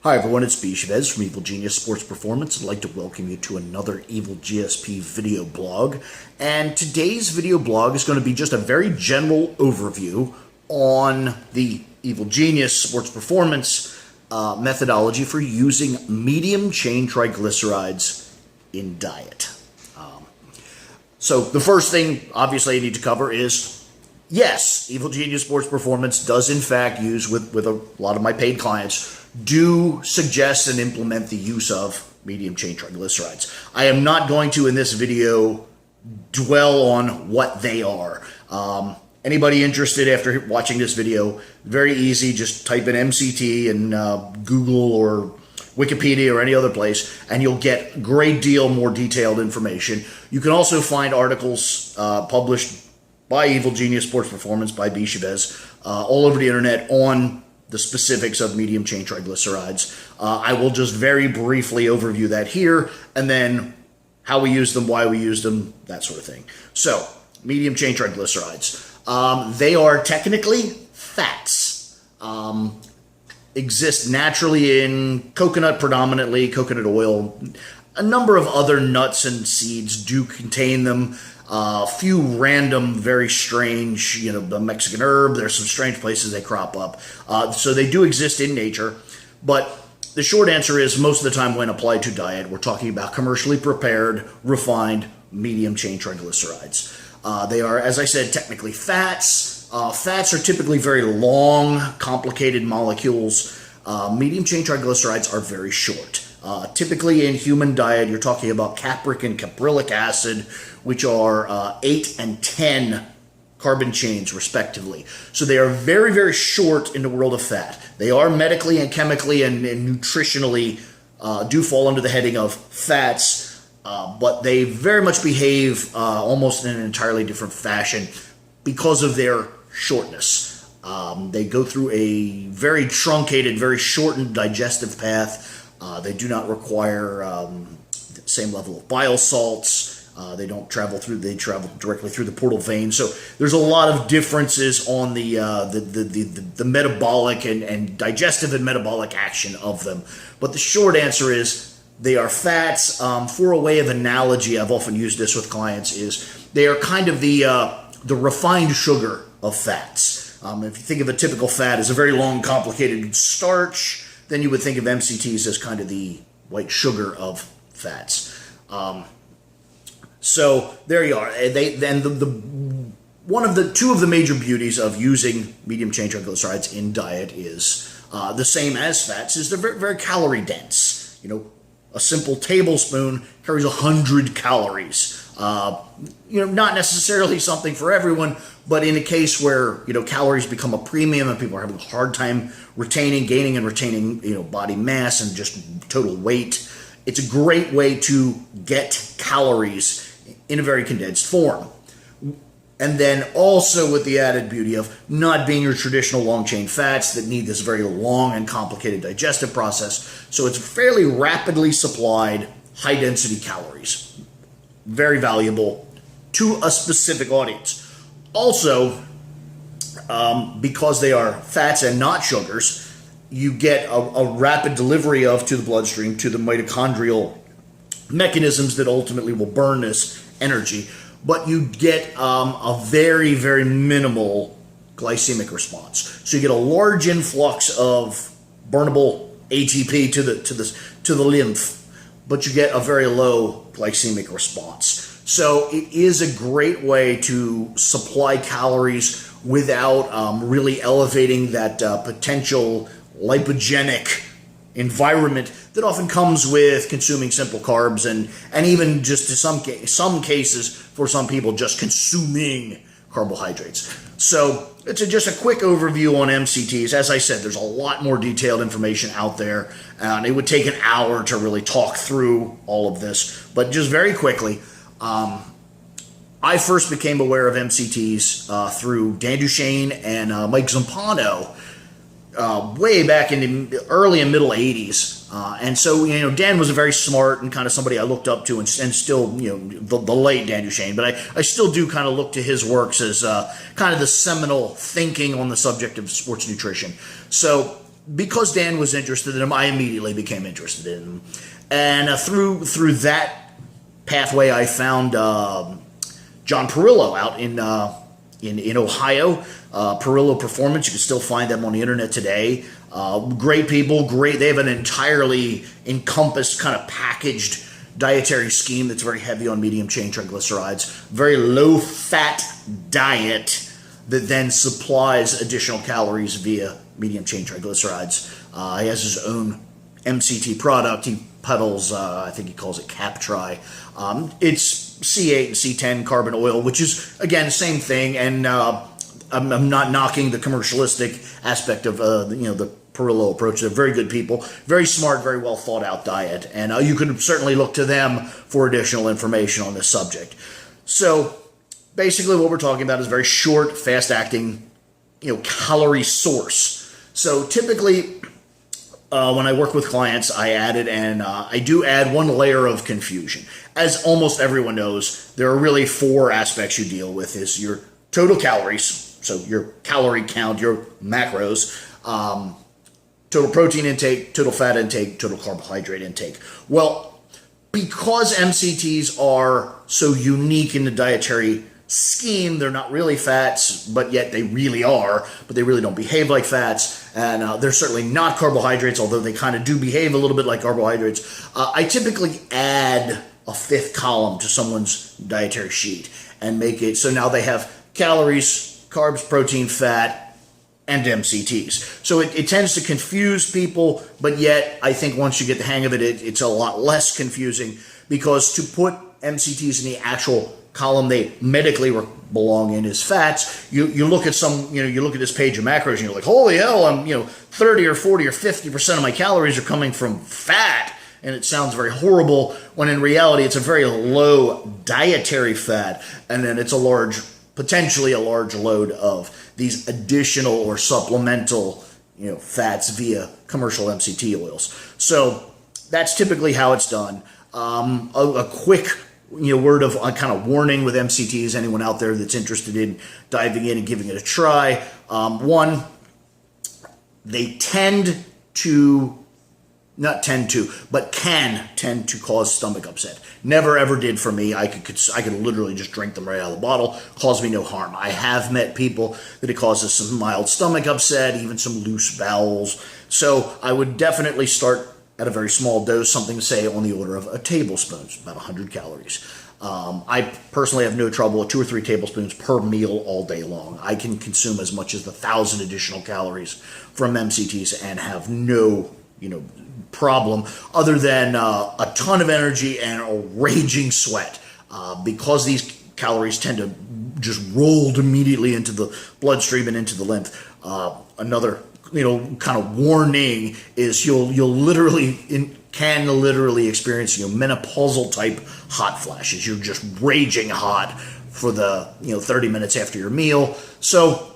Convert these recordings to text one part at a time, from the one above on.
Hi everyone, it's B.Chavez from Evil Genius Sports Performance. I'd like to welcome you to another EvilGSP video blog. And today's video blog is going to be just a very general overview on the Evil Genius Sports Performance methodology for using medium chain triglycerides in diet. So the first thing, obviously, I need to cover is, yes, Evil Genius Sports Performance does in fact use, with a lot of my paid clients, do suggest and implement the use of medium chain triglycerides. I am not going to, in this video, dwell on what they are. Anybody interested after watching this video, very easy, just type in MCT in Google or Wikipedia or any other place, and you'll get a great deal more detailed information. You can also find articles published by Evil Genius Sports Performance, by B.Chavez, all over the internet on the specifics of medium chain triglycerides. I will just very briefly overview that here, and then how we use them, why we use them, that sort of thing. So, medium chain triglycerides. They are technically fats. Exist naturally in coconut predominantly, coconut oil. A number of other nuts and seeds do contain them. A few random, very strange, the Mexican herb. There's some strange places they crop up. So they do exist in nature. But the short answer is, most of the time when applied to diet, we're talking about commercially prepared, refined, medium chain triglycerides. They are, as I said, technically fats. Fats are typically very long, complicated molecules. Medium chain triglycerides are very short. Typically in human diet, you're talking about capric and caprylic acid, which are 8 and 10 carbon chains, respectively. So they are very, very short in the world of fat. They are medically and chemically and nutritionally do fall under the heading of fats, but they very much behave almost in an entirely different fashion because of their shortness. They go through a very truncated, very shortened digestive path. They do not require the same level of bile salts. They don't travel through, they travel directly through the portal vein. So there's a lot of differences on the metabolic and digestive and metabolic action of them. But the short answer is they are fats. For a way of analogy, I've often used this with clients, is they are kind of the refined sugar of fats. If you think of a typical fat as a very long, complicated starch, then you would think of MCTs as kind of the white sugar of fats. So there you are. Two of the major beauties of using medium chain triglycerides in diet is the same as fats, is they're very, very calorie dense. A simple tablespoon carries 100 calories. Not necessarily something for everyone, but in a case where, calories become a premium and people are having a hard time gaining and retaining, body mass and just total weight, it's a great way to get calories in a very condensed form. And then also with the added beauty of not being your traditional long-chain fats that need this very long and complicated digestive process. So it's fairly rapidly supplied, high-density calories. Very valuable to a specific audience. Also, because they are fats and not sugars, you get a rapid delivery to the bloodstream, to the mitochondrial mechanisms that ultimately will burn this energy, but you get a very, very minimal glycemic response. So you get a large influx of burnable ATP to the lymph, but you get a very low glycemic response. So it is a great way to supply calories without really elevating that potential lipogenic environment that often comes with consuming simple carbs and even just in some cases for some people just consuming carbohydrates. So it's just a quick overview on MCTs. As I said, there's a lot more detailed information out there, and it would take an hour to really talk through all of this. But just very quickly, I first became aware of MCTs through Dan Duchesne and Mike Zampano way back in the early and middle 80s. And so, Dan was a very smart and kind of somebody I looked up to and still, the late Dan Duchesne, but I still do kind of look to his works as kind of the seminal thinking on the subject of sports nutrition. So because Dan was interested in them, I immediately became interested in them. And through that pathway, I found John Perillo out in Ohio. Perillo Performance. You can still find them on the internet today. Great people, great. They have an entirely encompassed, kind of packaged dietary scheme that's very heavy on medium chain triglycerides. Very low fat diet that then supplies additional calories via medium chain triglycerides. He has his own MCT product. He peddles, I think he calls it Captri. It's C8 and C10 carbon oil, which is, again, same thing. And I'm not knocking the commercialistic aspect of the Perillo approach. They're very good people, very smart, very well thought out diet, and you can certainly look to them for additional information on this subject. So basically, what we're talking about is very short, fast acting, calorie source. So typically, when I work with clients, I added, and I do add one layer of confusion. As almost everyone knows, there are really four aspects you deal with: is your total calories, so your calorie count, your macros, total protein intake, total fat intake, total carbohydrate intake. Well, because MCTs are so unique in the dietary scheme, they're not really fats, but yet they really are, but they really don't behave like fats, and they're certainly not carbohydrates, although they kind of do behave a little bit like carbohydrates. I typically add a fifth column to someone's dietary sheet and make it so now they have calories, carbs, protein, fat, and MCTs. So it tends to confuse people, but yet I think once you get the hang of it, it's a lot less confusing, because to put MCTs in the actual column they medically belong in is fats, you look at you look at this page of macros and you're like, holy hell, I'm 30 or 40 or 50% of my calories are coming from fat. And it sounds very horrible, when in reality it's a very low dietary fat, and then it's potentially a large load of these additional or supplemental, fats via commercial MCT oils. So that's typically how it's done. A quick, word of kind of warning with MCTs, anyone out there that's interested in diving in and giving it a try. One, they can tend to cause stomach upset. Never ever did for me. I could literally just drink them right out of the bottle. Caused me no harm. I have met people that it causes some mild stomach upset, even some loose bowels. So I would definitely start at a very small dose, something say on the order of a tablespoon, about 100 calories. I personally have no trouble with 2 or 3 tablespoons per meal all day long. I can consume as much as 1,000 additional calories from MCTs and have no problem other than a ton of energy and a raging sweat, because these calories tend to just roll immediately into the bloodstream and into the lymph. Another kind of warning is you'll can literally experience menopausal type hot flashes. You're just raging hot for the 30 minutes after your meal. So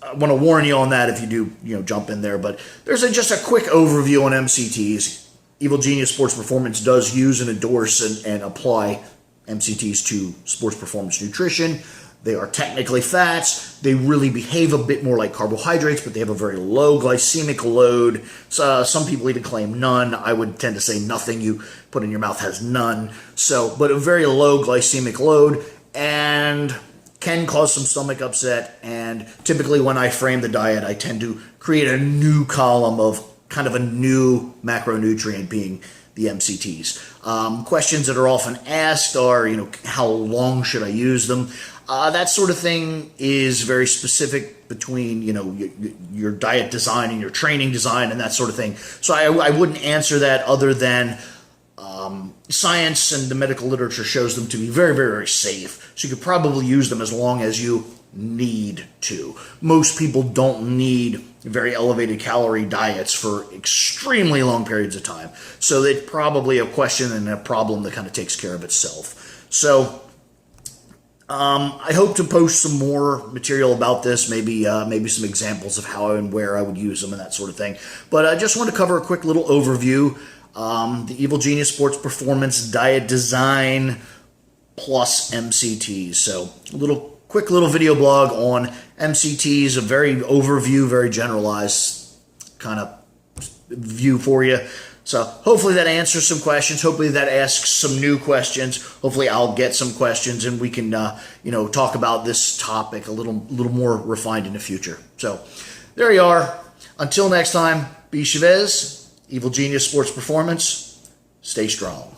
I want to warn you on that if you do, jump in there. But there's just a quick overview on MCTs. Evil Genius Sports Performance does use and endorse and apply MCTs to sports performance nutrition. They are technically fats. They really behave a bit more like carbohydrates, but they have a very low glycemic load. So, some people even claim none. I would tend to say nothing you put in your mouth has none. So, but a very low glycemic load, and can cause some stomach upset. And typically when I frame the diet, I tend to create a new column of kind of a new macronutrient, being the MCTs. Questions that are often asked are, how long should I use them? That sort of thing is very specific between, your diet design and your training design and that sort of thing. So I wouldn't answer that other than science and the medical literature shows them to be very, very, very safe. So you could probably use them as long as you need to. Most people don't need very elevated calorie diets for extremely long periods of time. So it's probably a question and a problem that kind of takes care of itself. So I hope to post some more material about this, maybe some examples of how and where I would use them and that sort of thing. But I just want to cover a quick little overview. The Evil Genius Sports Performance Diet Design plus MCTs. So quick little video blog on MCTs, a very overview, very generalized kind of view for you. So hopefully that answers some questions. Hopefully that asks some new questions. Hopefully I'll get some questions and we can, talk about this topic a little more refined in the future. So there you are. Until next time, B.Chavez, Evil Genius Sports Performance. Stay strong.